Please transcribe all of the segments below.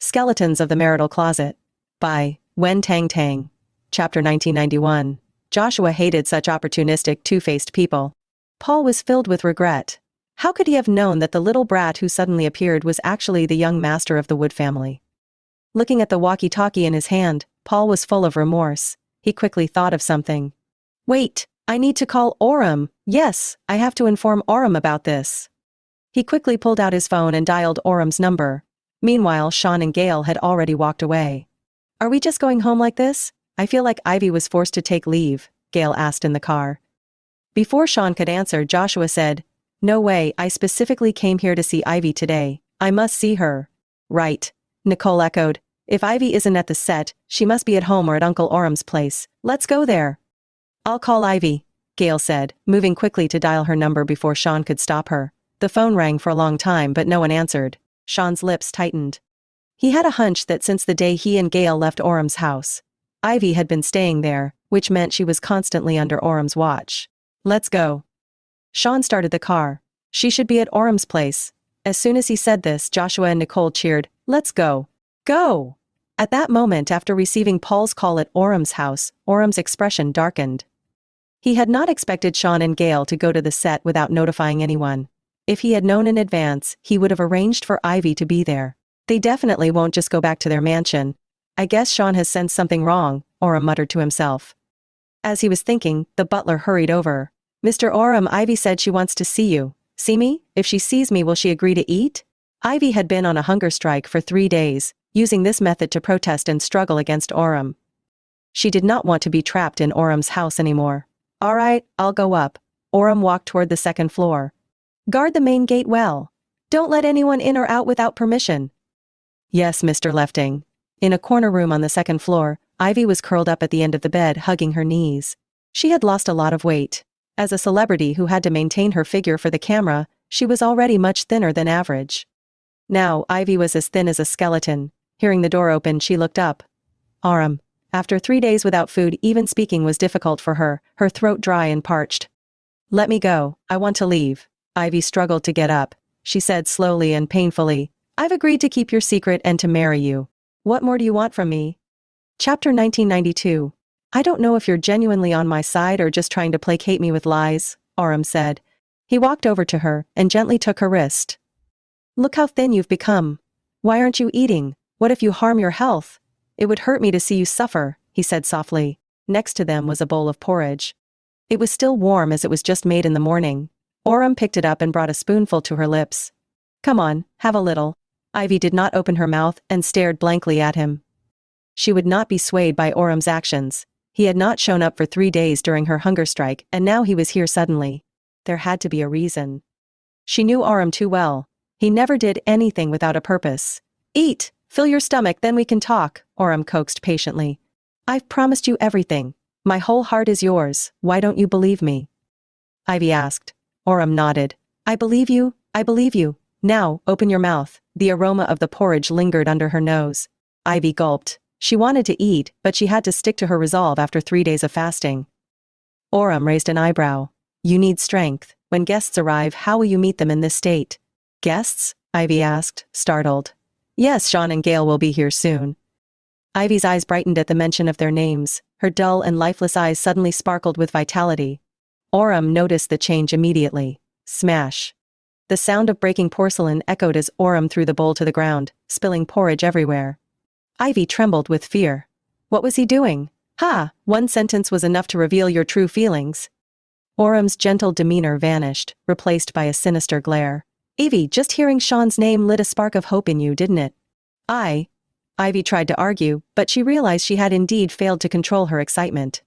Skeletons of the Marital Closet. By Tang. Chapter 1991. Joshua hated such opportunistic, two-faced people. Paul was filled with regret. How could he have known that the little brat who suddenly appeared was actually the young master of the Wood family? Looking at the walkie-talkie in his hand, Paul was full of remorse. He quickly thought of something. Wait, I need to call Orem. Yes, I have to inform Orem about this. He quickly pulled out his phone and dialed Orem's number. Meanwhile, Shawn and Gale had already walked away. Are we just going home like this? I feel like Ivy was forced to take leave, Gale asked in the car. Before Shawn could answer, Joshua said, No way, I specifically came here to see Ivy today. I must see her. Right, Nicole echoed. If Ivy isn't at the set, she must be at home or at Uncle Orem's place. Let's go there. I'll call Ivy, Gale said, moving quickly to dial her number before Shawn could stop her. The phone rang for a long time but no one answered. Shawn's lips tightened. He had a hunch that since the day he and Gale left Orem's house, Ivy had been staying there, which meant she was constantly under Orem's watch. Let's go. Shawn started the car. She should be at Orem's place. As soon as he said this, Joshua and Nicole cheered, Let's go. Go! At that moment, after receiving Paul's call at Orem's house, Orem's expression darkened. He had not expected Shawn and Gale to go to the set without notifying anyone. If he had known in advance, he would have arranged for Ivy to be there. They definitely won't just go back to their mansion. I guess Shawn has sensed something wrong, Orem muttered to himself. As he was thinking, the butler hurried over. Mr. Orem, Ivy said she wants to see you. See me? If she sees me, will she agree to eat? Ivy had been on a hunger strike for 3 days, using this method to protest and struggle against Orem. She did not want to be trapped in Orem's house anymore. All right, I'll go up. Orem walked toward the second floor. Guard the main gate well. Don't let anyone in or out without permission. Yes, Mr. Lefting. In a corner room on the second floor, Ivy was curled up at the end of the bed, hugging her knees. She had lost a lot of weight. As a celebrity who had to maintain her figure for the camera, she was already much thinner than average. Now, Ivy was as thin as a skeleton. Hearing the door open, she looked up. Orem. After 3 days without food, even speaking was difficult for her, her throat dry and parched. Let me go, I want to leave. Ivy struggled to get up. She said slowly and painfully, I've agreed to keep your secret and to marry you. What more do you want from me? Chapter 1992. I don't know if you're genuinely on my side or just trying to placate me with lies, Orem said. He walked over to her and gently took her wrist. Look how thin you've become. Why aren't you eating? What if you harm your health? It would hurt me to see you suffer, he said softly. Next to them was a bowl of porridge. It was still warm as it was just made in the morning. Orem picked it up and brought a spoonful to her lips. Come on, have a little. Ivy did not open her mouth and stared blankly at him. She would not be swayed by Orem's actions. He had not shown up for 3 days during her hunger strike, and now he was here suddenly. There had to be a reason. She knew Orem too well. He never did anything without a purpose. Eat, fill your stomach, then we can talk, Orem coaxed patiently. I've promised you everything. My whole heart is yours, why don't you believe me? Ivy asked. Orem nodded. I believe you, I believe you. Now, open your mouth. The aroma of the porridge lingered under her nose. Ivy gulped. She wanted to eat, but she had to stick to her resolve after 3 days of fasting. Orem raised an eyebrow. You need strength. When guests arrive, how will you meet them in this state? Guests? Ivy asked, startled. Yes, Shawn and Gale will be here soon. Ivy's eyes brightened at the mention of their names. Her dull and lifeless eyes suddenly sparkled with vitality. Orem noticed the change immediately. Smash. The sound of breaking porcelain echoed as Orem threw the bowl to the ground, spilling porridge everywhere. Ivy trembled with fear. What was he doing? Ha! One sentence was enough to reveal your true feelings. Orem's gentle demeanor vanished, replaced by a sinister glare. Ivy, just hearing Shawn's name lit a spark of hope in you, didn't it? Ivy tried to argue, but she realized she had indeed failed to control her excitement.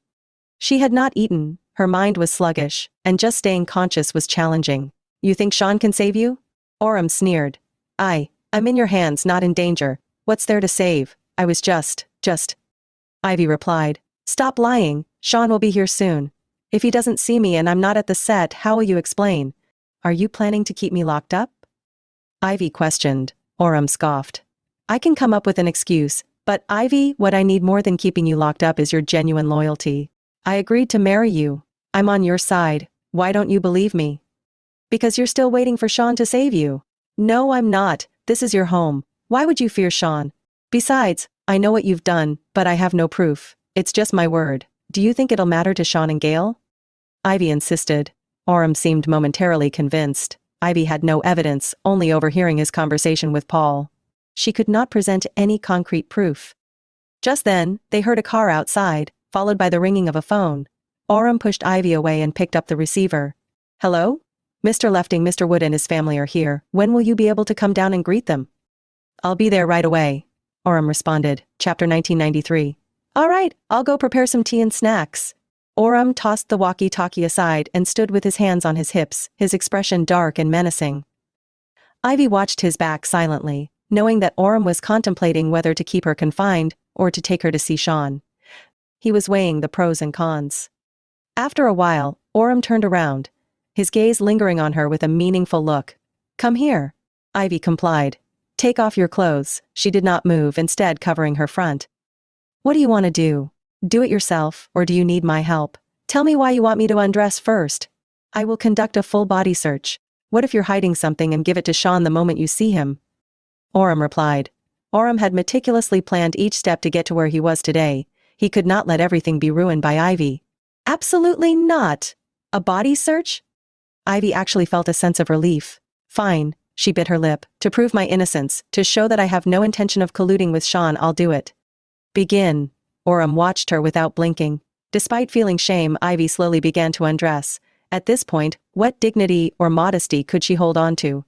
She had not eaten, her mind was sluggish, and just staying conscious was challenging. You think Shawn can save you? Orem sneered. I'm in your hands, not in danger. What's there to save? I was just. Ivy replied. Stop lying, Shawn will be here soon. If he doesn't see me and I'm not at the set, how will you explain? Are you planning to keep me locked up? Ivy questioned. Orem scoffed. I can come up with an excuse, but Ivy, what I need more than keeping you locked up is your genuine loyalty. I agreed to marry you. I'm on your side. Why don't you believe me? Because you're still waiting for Shawn to save you. No, I'm not. This is your home. Why would you fear Shawn? Besides, I know what you've done, but I have no proof. It's just my word. Do you think it'll matter to Shawn and Gale? Ivy insisted. Orem seemed momentarily convinced. Ivy had no evidence, only overhearing his conversation with Paul. She could not present any concrete proof. Just then, they heard a car outside, followed by the ringing of a phone. Orem pushed Ivy away and picked up the receiver. Hello? Mr. Lefting, Mr. Wood and his family are here. When will you be able to come down and greet them? I'll be there right away, Orem responded. Chapter 1993. All right, I'll go prepare some tea and snacks. Orem tossed the walkie-talkie aside and stood with his hands on his hips, his expression dark and menacing. Ivy watched his back silently, knowing that Orem was contemplating whether to keep her confined or to take her to see Shawn. He was weighing the pros and cons. After a while, Orem turned around, his gaze lingering on her with a meaningful look. Come here. Ivy complied. Take off your clothes. She did not move, instead covering her front. What do you want to do? Do it yourself, or do you need my help? Tell me why you want me to undress first. I will conduct a full body search. What if you're hiding something and give it to Shawn the moment you see him? Orem replied. Orem had meticulously planned each step to get to where he was today. He could not let everything be ruined by Ivy. Absolutely not. A body search? Ivy actually felt a sense of relief. Fine, she bit her lip. To prove my innocence, to show that I have no intention of colluding with Shawn, I'll do it. Begin. Orem watched her without blinking. Despite feeling shame, Ivy slowly began to undress. At this point, what dignity or modesty could she hold on to?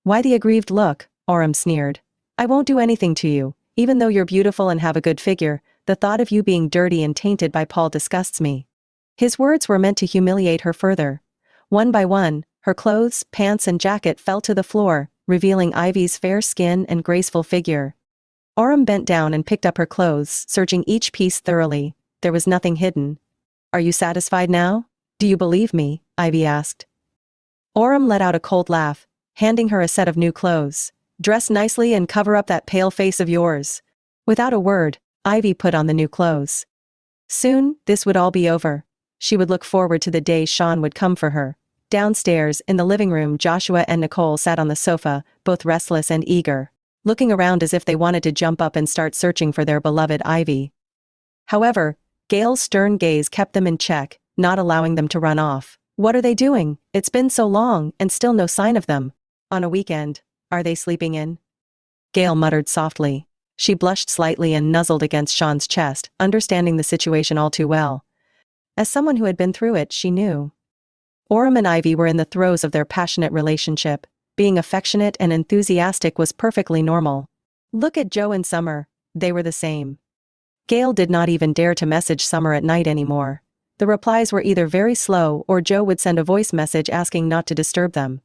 Why the aggrieved look? Orem sneered. I won't do anything to you. Even though you're beautiful and have a good figure, the thought of you being dirty and tainted by Paul disgusts me. His words were meant to humiliate her further. One by one, her clothes, pants and jacket fell to the floor, revealing Ivy's fair skin and graceful figure. Orem bent down and picked up her clothes, searching each piece thoroughly. There was nothing hidden. Are you satisfied now? Do you believe me? Ivy asked. Orem let out a cold laugh, handing her a set of new clothes. Dress nicely and cover up that pale face of yours. Without a word, Ivy put on the new clothes. Soon, this would all be over. She would look forward to the day Shawn would come for her. Downstairs, in the living room, Joshua and Nicole sat on the sofa, both restless and eager, looking around as if they wanted to jump up and start searching for their beloved Ivy. However, Gale's stern gaze kept them in check, not allowing them to run off. What are they doing? It's been so long, and still no sign of them. On a weekend, are they sleeping in? Gale muttered softly. She blushed slightly and nuzzled against Shawn's chest, understanding the situation all too well. As someone who had been through it, she knew. Orem and Ivy were in the throes of their passionate relationship. Being affectionate and enthusiastic was perfectly normal. Look at Joe and Summer. They were the same. Gale did not even dare to message Summer at night anymore. The replies were either very slow or Joe would send a voice message asking not to disturb them.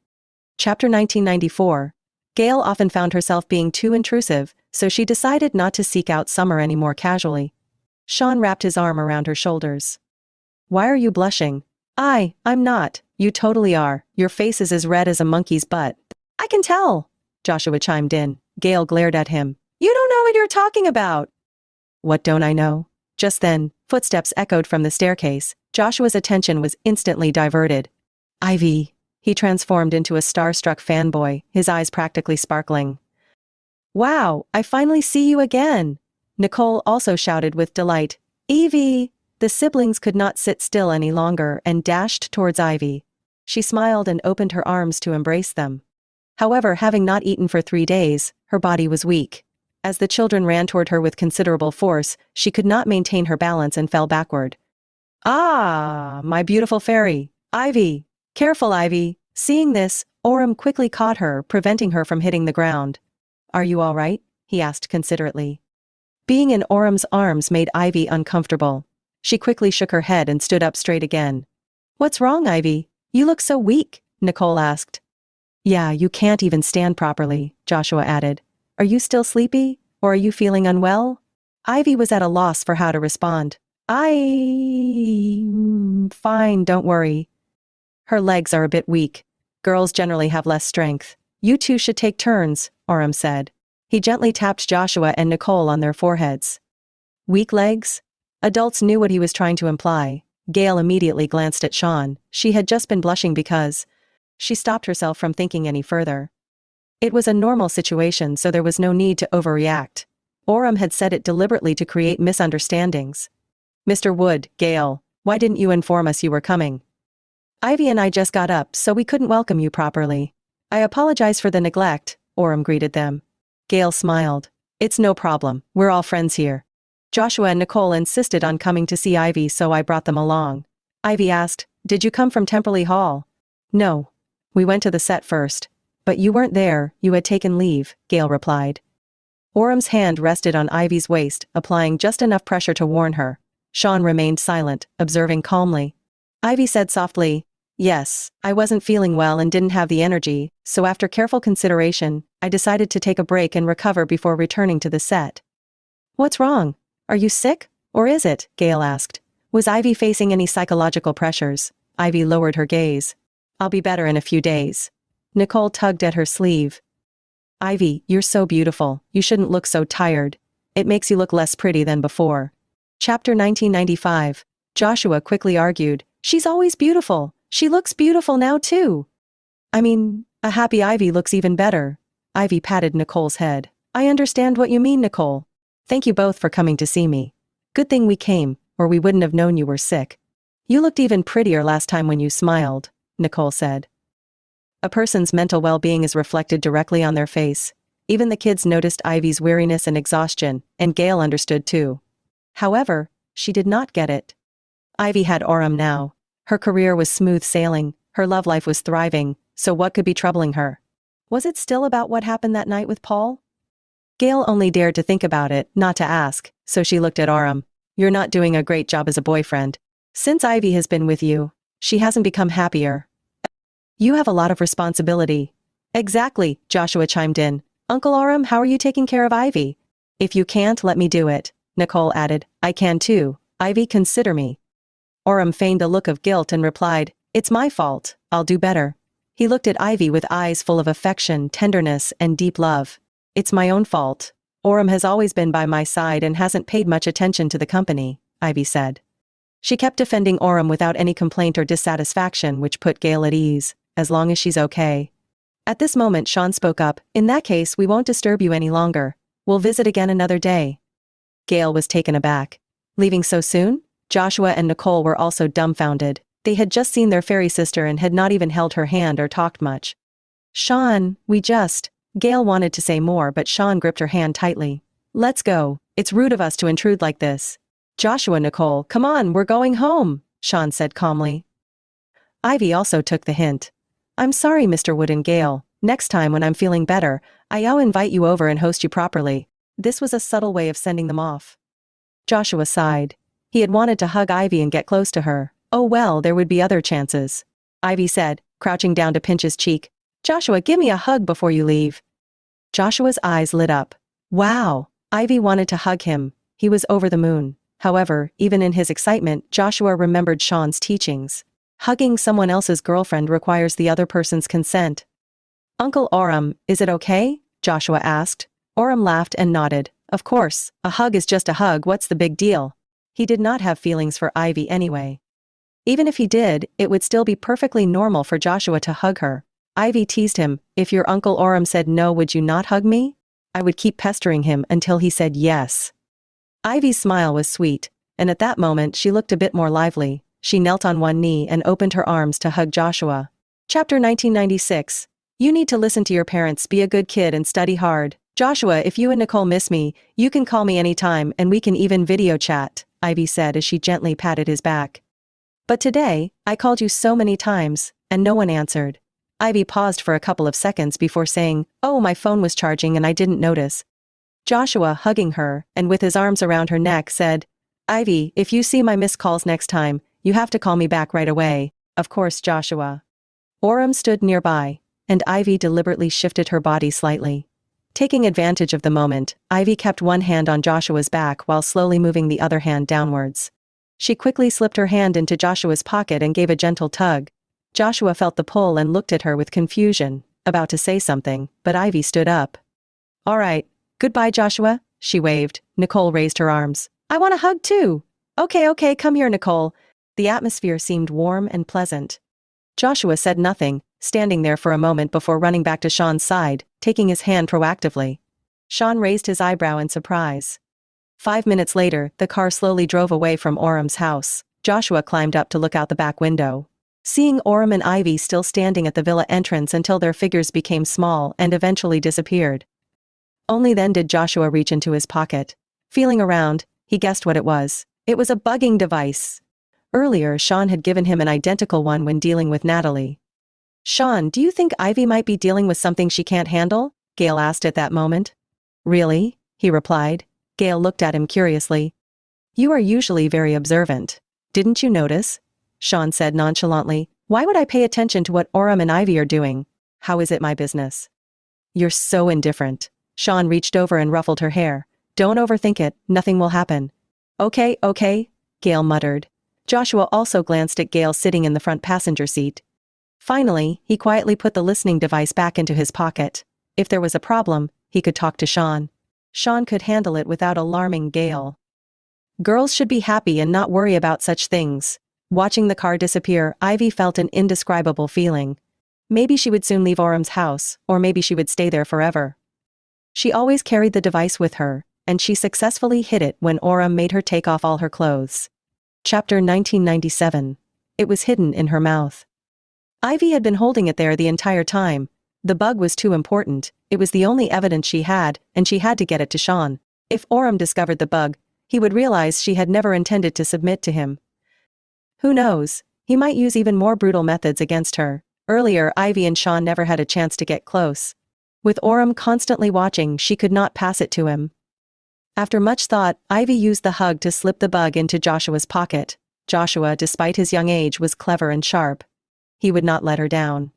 Chapter 1994. Gale often found herself being too intrusive, so she decided not to seek out Summer anymore casually. Shawn wrapped his arm around her shoulders. Why are you blushing? I'm not. You totally are. Your face is as red as a monkey's butt. I can tell, Joshua chimed in. Gale glared at him. You don't know what you're talking about. What don't I know? Just then, footsteps echoed from the staircase. Joshua's attention was instantly diverted. Ivy. He transformed into a starstruck fanboy, his eyes practically sparkling. Wow, I finally see you again. Nicole also shouted with delight. Evie! The siblings could not sit still any longer and dashed towards Ivy. She smiled and opened her arms to embrace them. However, having not eaten for 3 days, her body was weak. As the children ran toward her with considerable force, she could not maintain her balance and fell backward. Ah, my beautiful fairy, Ivy! Careful, Ivy! Seeing this, Orem quickly caught her, preventing her from hitting the ground. Are you all right? He asked considerately. Being in Orem's arms made Ivy uncomfortable. She quickly shook her head and stood up straight again. What's wrong, Ivy? You look so weak, Nicole asked. Yeah, you can't even stand properly, Joshua added. Are you still sleepy, or are you feeling unwell? Ivy was at a loss for how to respond. I'm fine, don't worry. Her legs are a bit weak. Girls generally have less strength. You two should take turns, Orem said. He gently tapped Joshua and Nicole on their foreheads. Weak legs? Adults knew what he was trying to imply. Gale immediately glanced at Shawn. She had just been blushing because... She stopped herself from thinking any further. It was a normal situation, so there was no need to overreact. Orem had said it deliberately to create misunderstandings. Mr. Wood, Gale, why didn't you inform us you were coming? Ivy and I just got up so we couldn't welcome you properly. I apologize for the neglect, Orem greeted them. Gale smiled. It's no problem, we're all friends here. Joshua and Nicole insisted on coming to see Ivy, so I brought them along. Ivy asked, did you come from Temperley Hall? No. We went to the set first. But you weren't there, you had taken leave, Gale replied. Orem's hand rested on Ivy's waist, applying just enough pressure to warn her. Shawn remained silent, observing calmly. Ivy said softly, yes, I wasn't feeling well and didn't have the energy, so after careful consideration, I decided to take a break and recover before returning to the set. What's wrong? Are you sick? Or is it? Gale asked. Was Ivy facing any psychological pressures? Ivy lowered her gaze. I'll be better in a few days. Nicole tugged at her sleeve. Ivy, you're so beautiful, you shouldn't look so tired. It makes you look less pretty than before. Chapter 1995. Joshua quickly argued, she's always beautiful. She looks beautiful now too. I mean, a happy Ivy looks even better. Ivy patted Nicole's head. I understand what you mean, Nicole. Thank you both for coming to see me. Good thing we came, or we wouldn't have known you were sick. You looked even prettier last time when you smiled, Nicole said. A person's mental well-being is reflected directly on their face. Even the kids noticed Ivy's weariness and exhaustion, and Gale understood too. However, she did not get it. Ivy had Orem now. Her career was smooth sailing, her love life was thriving, so what could be troubling her? Was it still about what happened that night with Paul? Gale only dared to think about it, not to ask, so she looked at Orem. You're not doing a great job as a boyfriend. Since Ivy has been with you, she hasn't become happier. You have a lot of responsibility. Exactly, Joshua chimed in. Uncle Orem, how are you taking care of Ivy? If you can't, let me do it, Nicole added. I can too. Ivy, consider me. Orem feigned a look of guilt and replied, it's my fault, I'll do better. He looked at Ivy with eyes full of affection, tenderness, and deep love. It's my own fault. Orem has always been by my side and hasn't paid much attention to the company, Ivy said. She kept defending Orem without any complaint or dissatisfaction, which put Gale at ease, as long as she's okay. At this moment Shawn spoke up, in that case we won't disturb you any longer. We'll visit again another day. Gale was taken aback. Leaving so soon? Joshua and Nicole were also dumbfounded. They had just seen their fairy sister and had not even held her hand or talked much. Shawn, Gale wanted to say more, but Shawn gripped her hand tightly. Let's go. It's rude of us to intrude like this. Joshua, Nicole, come on, we're going home, Shawn said calmly. Ivy also took the hint. I'm sorry, Mr. Wood and Gale. Next time when I'm feeling better, I'll invite you over and host you properly. This was a subtle way of sending them off. Joshua sighed. He had wanted to hug Ivy and get close to her. Oh well, there would be other chances. Ivy said, crouching down to pinch his cheek. Joshua, give me a hug before you leave. Joshua's eyes lit up. Wow. Ivy wanted to hug him. He was over the moon. However, even in his excitement, Joshua remembered Shawn's teachings. Hugging someone else's girlfriend requires the other person's consent. Uncle Orem, is it okay? Joshua asked. Orem laughed and nodded. Of course, a hug is just a hug, what's the big deal? He did not have feelings for Ivy anyway. Even if he did, it would still be perfectly normal for Joshua to hug her. Ivy teased him, if your Uncle Orem said no, would you not hug me? I would keep pestering him until he said yes. Ivy's smile was sweet, and at that moment she looked a bit more lively. She knelt on one knee and opened her arms to hug Joshua. Chapter 1996. You need to listen to your parents, be a good kid and study hard. Joshua, if you and Nicole miss me, you can call me anytime and we can even video chat, Ivy said as she gently patted his back. But today, I called you so many times, and no one answered. Ivy paused for a couple of seconds before saying, oh, my phone was charging and I didn't notice. Joshua, hugging her, and with his arms around her neck, said, Ivy, if you see my missed calls next time, you have to call me back right away. Of course, Joshua. Orem stood nearby, and Ivy deliberately shifted her body slightly. Taking advantage of the moment, Ivy kept one hand on Joshua's back while slowly moving the other hand downwards. She quickly slipped her hand into Joshua's pocket and gave a gentle tug. Joshua felt the pull and looked at her with confusion, about to say something, but Ivy stood up. All right, goodbye, Joshua, she waved. Nicole raised her arms. I want a hug too. Okay, come here, Nicole. The atmosphere seemed warm and pleasant. Joshua said nothing, standing there for a moment before running back to Shawn's side, taking his hand proactively. Shawn raised his eyebrow in surprise. 5 minutes later, the car slowly drove away from Orum's house. Joshua climbed up to look out the back window. Seeing Orum and Ivy still standing at the villa entrance until their figures became small and eventually disappeared. Only then did Joshua reach into his pocket. Feeling around, he guessed what it was. It was a bugging device. Earlier, Shawn had given him an identical one when dealing with Natalie. "Shawn, do you think Ivy might be dealing with something she can't handle?" Gale asked at that moment. "Really?" he replied. Gale looked at him curiously. "You are usually very observant. Didn't you notice?" Shawn said nonchalantly. "Why would I pay attention to what Orum and Ivy are doing? How is it my business?" "You're so indifferent." Shawn reached over and ruffled her hair. "Don't overthink it, nothing will happen." Okay, Gale muttered. Joshua also glanced at Gale sitting in the front passenger seat. Finally, he quietly put the listening device back into his pocket. If there was a problem, he could talk to Shawn. Shawn could handle it without alarming Gale. Girls should be happy and not worry about such things. Watching the car disappear, Ivy felt an indescribable feeling. Maybe she would soon leave Orum's house, or maybe she would stay there forever. She always carried the device with her, and she successfully hid it when Orum made her take off all her clothes. Chapter 1997. It was hidden in her mouth. Ivy had been holding it there the entire time. The bug was too important, it was the only evidence she had, and she had to get it to Shawn. If Orum discovered the bug, he would realize she had never intended to submit to him. Who knows, he might use even more brutal methods against her. Earlier, Ivy and Shawn never had a chance to get close. With Orum constantly watching, she could not pass it to him. After much thought, Ivy used the hug to slip the bug into Joshua's pocket. Joshua, despite his young age, was clever and sharp. He would not let her down.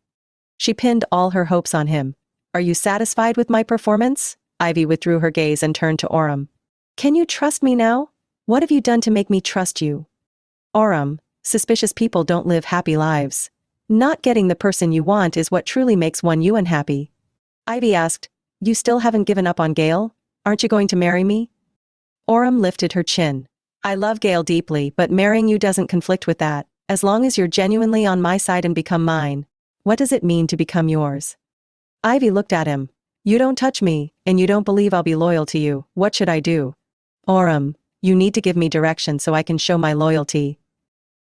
She pinned all her hopes on him. "Are you satisfied with my performance?" Ivy withdrew her gaze and turned to Orum. "Can you trust me now? What have you done to make me trust you?" "Orum, suspicious people don't live happy lives. Not getting the person you want is what truly makes you unhappy." Ivy asked, "You still haven't given up on Gale? Aren't you going to marry me?" Orum lifted her chin. "I love Gale deeply, but marrying you doesn't conflict with that. As long as you're genuinely on my side and become mine. What does it mean to become yours?" Ivy looked at him. "You don't touch me, and you don't believe I'll be loyal to you. What should I do?" "Orum, you need to give me direction so I can show my loyalty."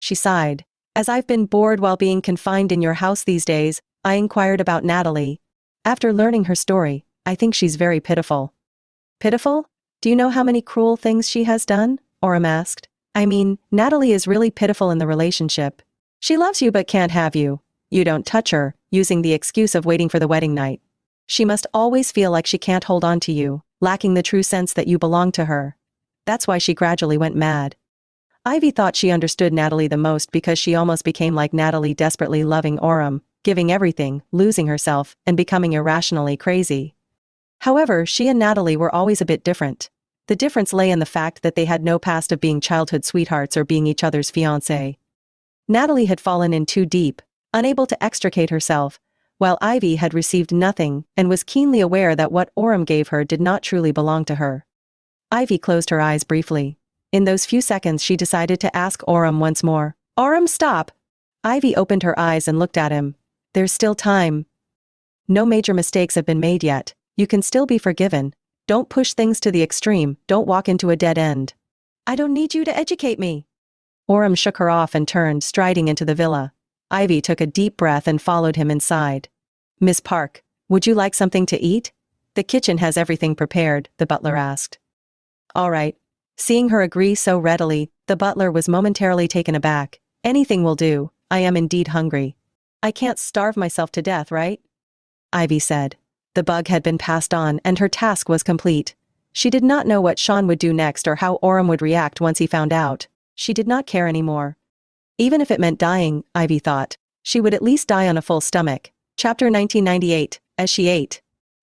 She sighed. "As I've been bored while being confined in your house these days, I inquired about Natalie. After learning her story, I think she's very pitiful." "Pitiful? Do you know how many cruel things she has done?" Orum asked. "I mean, Natalie is really pitiful in the relationship. She loves you but can't have you. You don't touch her, using the excuse of waiting for the wedding night. She must always feel like she can't hold on to you, lacking the true sense that you belong to her. That's why she gradually went mad." Ivy thought she understood Natalie the most because she almost became like Natalie, desperately loving Orum, giving everything, losing herself, and becoming irrationally crazy. However, she and Natalie were always a bit different. The difference lay in the fact that they had no past of being childhood sweethearts or being each other's fiancé. Natalie had fallen in too deep, unable to extricate herself, while Ivy had received nothing and was keenly aware that what Orum gave her did not truly belong to her. Ivy closed her eyes briefly. In those few seconds she decided to ask Orum once more. "Orum, stop!" Ivy opened her eyes and looked at him. "There's still time. No major mistakes have been made yet. You can still be forgiven. Don't push things to the extreme, don't walk into a dead end." "I don't need you to educate me." Orum shook her off and turned, striding into the villa. Ivy took a deep breath and followed him inside. "Miss Park, would you like something to eat? The kitchen has everything prepared," the butler asked. "All right." Seeing her agree so readily, the butler was momentarily taken aback. "Anything will do, I am indeed hungry." "I can't starve myself to death, right?" Ivy said. The bug had been passed on and her task was complete. She did not know what Shawn would do next or how Orum would react once he found out. She did not care anymore. Even if it meant dying, Ivy thought, she would at least die on a full stomach. Chapter 1998. As she ate.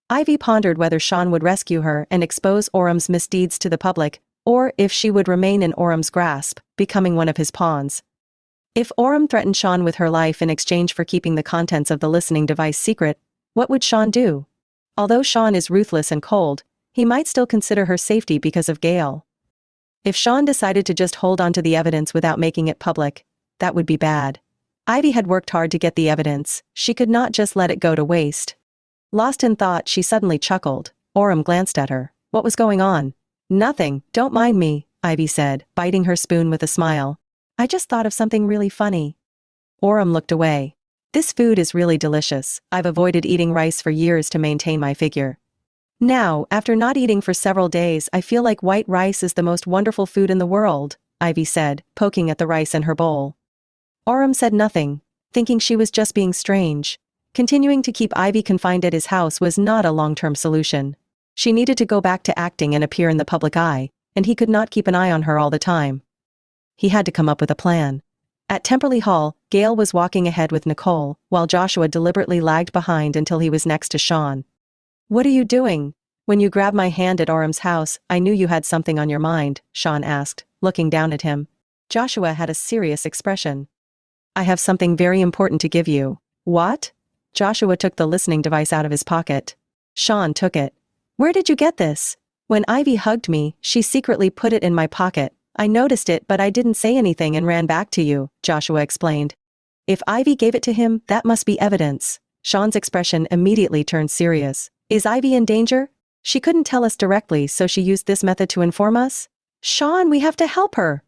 Ivy pondered whether Shawn would rescue her and expose Orum's misdeeds to the public, or if she would remain in Orum's grasp, becoming one of his pawns. If Orum threatened Shawn with her life in exchange for keeping the contents of the listening device secret, what would Shawn do? Although Shawn is ruthless and cold, he might still consider her safety because of Gale. If Shawn decided to just hold on to the evidence without making it public, that would be bad. Ivy had worked hard to get the evidence, she could not just let it go to waste. Lost in thought, she suddenly chuckled. Orem glanced at her. What was going on? Nothing, don't mind me, Ivy said, biting her spoon with a smile. I just thought of something really funny. Orem looked away. This food is really delicious. I've avoided eating rice for years to maintain my figure. Now, after not eating for several days, I feel like white rice is the most wonderful food in the world, Ivy said, poking at the rice in her bowl. Orem said nothing, thinking she was just being strange. Continuing to keep Ivy confined at his house was not a long-term solution. She needed to go back to acting and appear in the public eye, and he could not keep an eye on her all the time. He had to come up with a plan. At Temperley Hall, Gale was walking ahead with Nicole, while Joshua deliberately lagged behind until he was next to Shawn. What are you doing? When you grabbed my hand at Orem's house, I knew you had something on your mind, Shawn asked, looking down at him. Joshua had a serious expression. I have something very important to give you. What? Joshua took the listening device out of his pocket. Shawn took it. Where did you get this? When Ivy hugged me, she secretly put it in my pocket. I noticed it but I didn't say anything and ran back to you, Joshua explained. If Ivy gave it to him, that must be evidence. Shawn's expression immediately turned serious. Is Ivy in danger? She couldn't tell us directly, so she used this method to inform us? Shawn, we have to help her,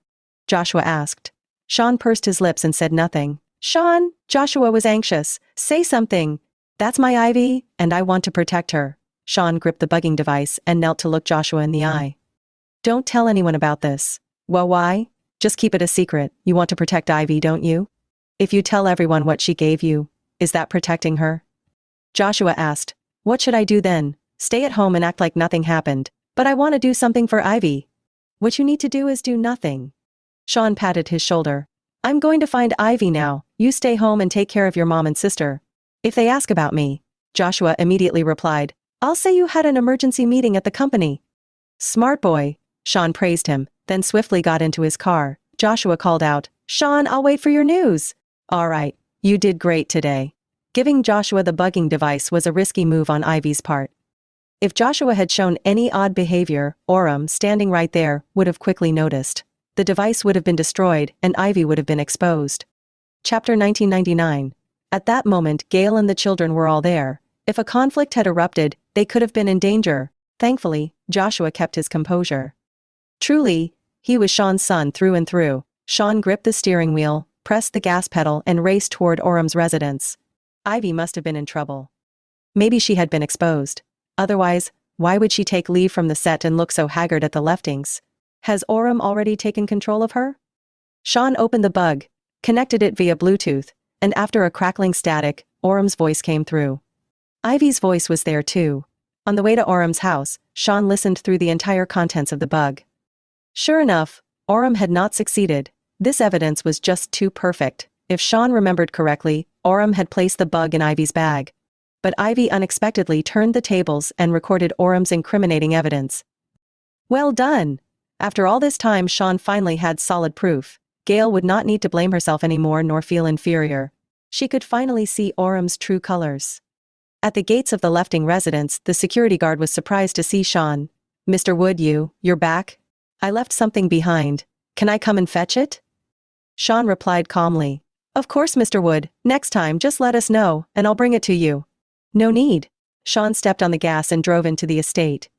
Joshua asked. Shawn pursed his lips and said nothing. Shawn, Joshua was anxious. Say something. That's my Ivy, and I want to protect her. Shawn gripped the bugging device and knelt to look Joshua in the eye. Don't tell anyone about this. Well, why? Just keep it a secret. You want to protect Ivy, don't you? If you tell everyone what she gave you, is that protecting her? Joshua asked. What should I do then? Stay at home and act like nothing happened. But I want to do something for Ivy. What you need to do is do nothing. Shawn patted his shoulder. I'm going to find Ivy now. You stay home and take care of your mom and sister. If they ask about me, Joshua immediately replied, I'll say you had an emergency meeting at the company. Smart boy, Shawn praised him, then swiftly got into his car. Joshua called out, Shawn, I'll wait for your news. All right, you did great today. Giving Joshua the bugging device was a risky move on Ivy's part. If Joshua had shown any odd behavior, Orem, standing right there, would have quickly noticed. The device would have been destroyed, and Ivy would have been exposed. Chapter 1999. At that moment, Gale and the children were all there. If a conflict had erupted, they could have been in danger. Thankfully, Joshua kept his composure. Truly, he was Shawn's son through and through. Shawn gripped the steering wheel, pressed the gas pedal and raced toward Orem's residence. Ivy must have been in trouble. Maybe she had been exposed. Otherwise, why would she take leave from the set and look so haggard at the leftings? Has Orem already taken control of her? Shawn opened the bug, connected it via Bluetooth, and after a crackling static, Orem's voice came through. Ivy's voice was there too. On the way to Orem's house, Shawn listened through the entire contents of the bug. Sure enough, Orem had not succeeded. This evidence was just too perfect. If Shawn remembered correctly, Orem had placed the bug in Ivy's bag. But Ivy unexpectedly turned the tables and recorded Orem's incriminating evidence. Well done! After all this time, Shawn finally had solid proof. Gale would not need to blame herself anymore nor feel inferior. She could finally see Orem's true colors. At the gates of the Lefting residence, the security guard was surprised to see Shawn. Mr. Wood, you're back? I left something behind. Can I come and fetch it? Shawn replied calmly. Of course, Mr. Wood. Next time, just let us know, and I'll bring it to you. No need. Shawn stepped on the gas and drove into the estate.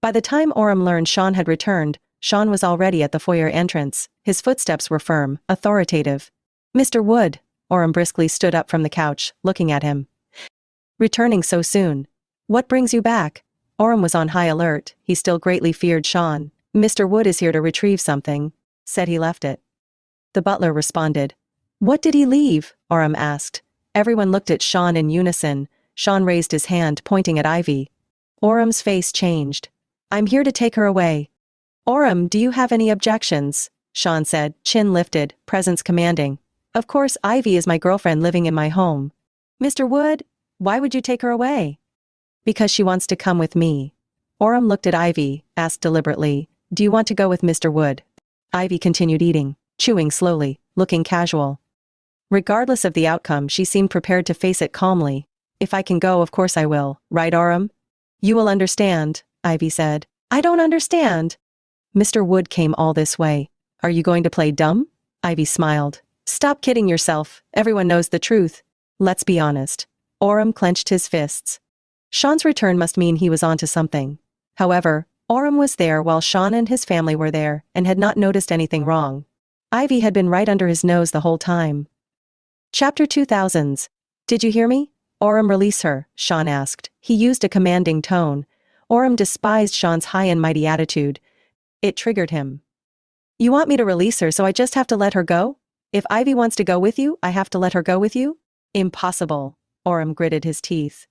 By the time Orem learned Shawn had returned, Shawn was already at the foyer entrance. His footsteps were firm, authoritative. Mr. Wood. Orem briskly stood up from the couch, looking at him. Returning so soon. What brings you back? Orem was on high alert. He still greatly feared Shawn. Mr. Wood is here to retrieve something. Said he left it. The butler responded. What did he leave? Orem asked. Everyone looked at Shawn in unison. Shawn raised his hand, pointing at Ivy. Orem's face changed. I'm here to take her away. Orem, do you have any objections? Shawn said, chin lifted, presence commanding. Of course, Ivy is my girlfriend living in my home. Mr. Wood, why would you take her away? Because she wants to come with me. Orem looked at Ivy, asked deliberately, do you want to go with Mr. Wood? Ivy continued eating, chewing slowly, looking casual. Regardless of the outcome, she seemed prepared to face it calmly. If I can go, of course I will, right, Orem? You will understand, Ivy said. I don't understand. Mr. Wood came all this way. Are you going to play dumb? Ivy smiled. Stop kidding yourself, everyone knows the truth. Let's be honest. Orem clenched his fists. Shawn's return must mean he was onto something. However, Orem was there while Shawn and his family were there and had not noticed anything wrong. Ivy had been right under his nose the whole time. Chapter 2000s. Did you hear me? Orem, release her, Shawn asked. He used a commanding tone. Orem despised Shawn's high and mighty attitude. It triggered him. You want me to release her so I just have to let her go? If Ivy wants to go with you, I have to let her go with you? Impossible. Orem gritted his teeth.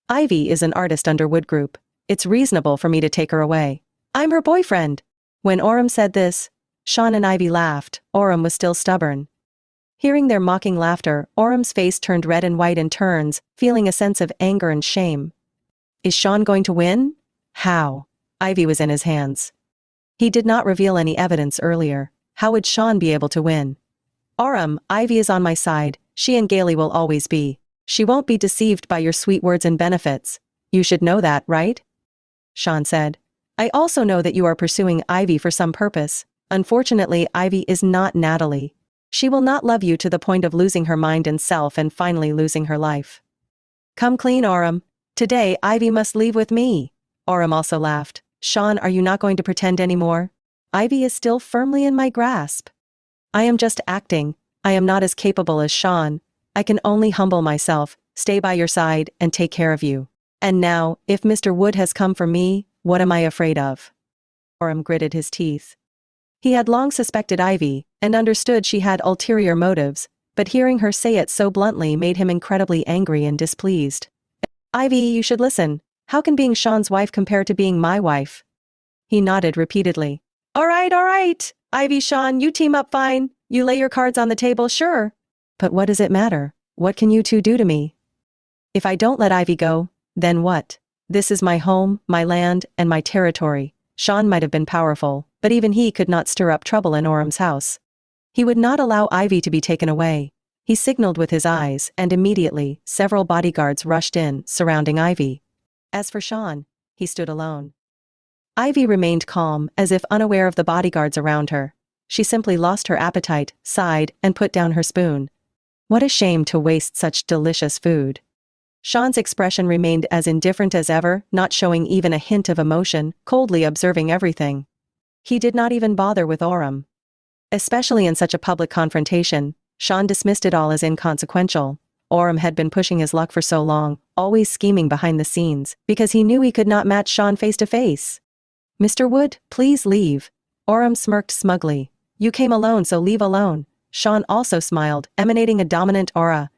Ivy is an artist under Wood Group. It's reasonable for me to take her away. I'm her boyfriend. When Orem said this, Shawn and Ivy laughed. Orem was still stubborn. Hearing their mocking laughter, Orem's face turned red and white in turns, feeling a sense of anger and shame. Is Shawn going to win? How? Ivy was in his hands. He did not reveal any evidence earlier. How would Shawn be able to win? Orem, Ivy is on my side. She and Gale will always be. She won't be deceived by your sweet words and benefits. You should know that, right? Shawn said. I also know that you are pursuing Ivy for some purpose. Unfortunately, Ivy is not Natalie. She will not love you to the point of losing her mind and self and finally losing her life. Come clean, Orem. Today, Ivy must leave with me. Orem also laughed. Shawn, are you not going to pretend anymore? Ivy is still firmly in my grasp. I am just acting. I am not as capable as Shawn. I can only humble myself, stay by your side, and take care of you. And now, if Mr. Wood has come for me, what am I afraid of? Orem gritted his teeth. He had long suspected Ivy, and understood she had ulterior motives, but hearing her say it so bluntly made him incredibly angry and displeased. Ivy, you should listen. How can being Shawn's wife compare to being my wife? He nodded repeatedly. All right. Ivy, Shawn, you team up fine. You lay your cards on the table, sure. But what does it matter? What can you two do to me? If I don't let Ivy go, then what? This is my home, my land, and my territory. Shawn might have been powerful, but even he could not stir up trouble in Orem's house. He would not allow Ivy to be taken away. He signaled with his eyes, and immediately, several bodyguards rushed in, surrounding Ivy. As for Shawn, he stood alone. Ivy remained calm, as if unaware of the bodyguards around her. She simply lost her appetite, sighed, and put down her spoon. What a shame to waste such delicious food. Shawn's expression remained as indifferent as ever, not showing even a hint of emotion, coldly observing everything. He did not even bother with Orem. Especially in such a public confrontation, Shawn dismissed it all as inconsequential. Orem had been pushing his luck for so long, always scheming behind the scenes, because he knew he could not match Shawn face to face. Mr. Wood, please leave. Orem smirked smugly. You came alone, so leave alone. Shawn also smiled, emanating a dominant aura,